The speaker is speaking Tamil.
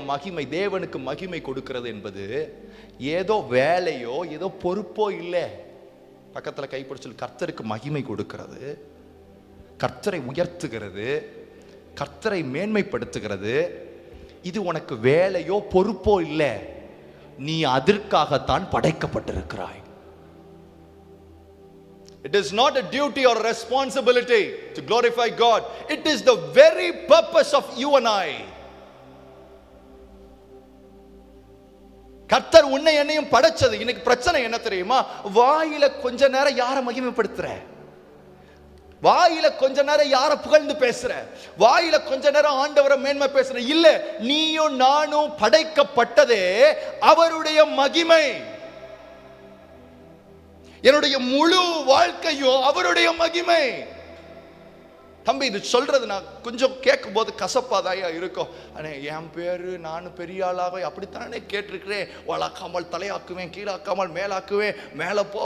மகிமை, தேவனுக்கு மகிமை கொடுக்கிறது என்பது ஏதோ வேலையோ ஏதோ பொறுப்போ இல்லை. பக்கத்தில் கைப்பிடிச்சு, கர்த்தருக்கு மகிமை கொடுக்கிறது, கர்த்தரை உயர்த்துகிறது, கர்த்தரை மேன்மைப்படுத்துகிறது. இது உனக்கு வேலையோ பொறுப்போ இல்லை, நீ அதற்காகத்தான் படைக்கப்பட்டிருக்கிறாய். It is not a duty or responsibility to glorify God. It is the very purpose of you and I. கர்த்தர் உன்னை என்னையும் படைச்சது. இன்னைக்கு பிரச்சனை என்ன தெரியுமா? வாயில கொஞ்ச நேரம் யாரை மகிமைப்படுத்துற, வாயில கொஞ்ச நேரம் யாரை புகழ்ந்து பேசுற, வாயில கொஞ்ச நேரம் ஆண்டவரை மேன்மை பேசுற. இல்ல, நீயும் நானும் படைக்கப்பட்டதே அவருடைய மகிமை. என்னுடைய முழு வாழ்க்கையும் அவருடைய மகிமை. தம்பி, இது சொல்றது நான் கொஞ்சம் கேட்கும் போது கசப்பாதாயா இருக்கும். அண்ணே, என் பேரு நானும் பெரிய ஆளாக அப்படித்தானே கேட்டிருக்கிறேன். வளர்க்காமல் தலையாக்குவேன், கீழாக்காமல் மேலாக்குவேன், மேலே போவேன்.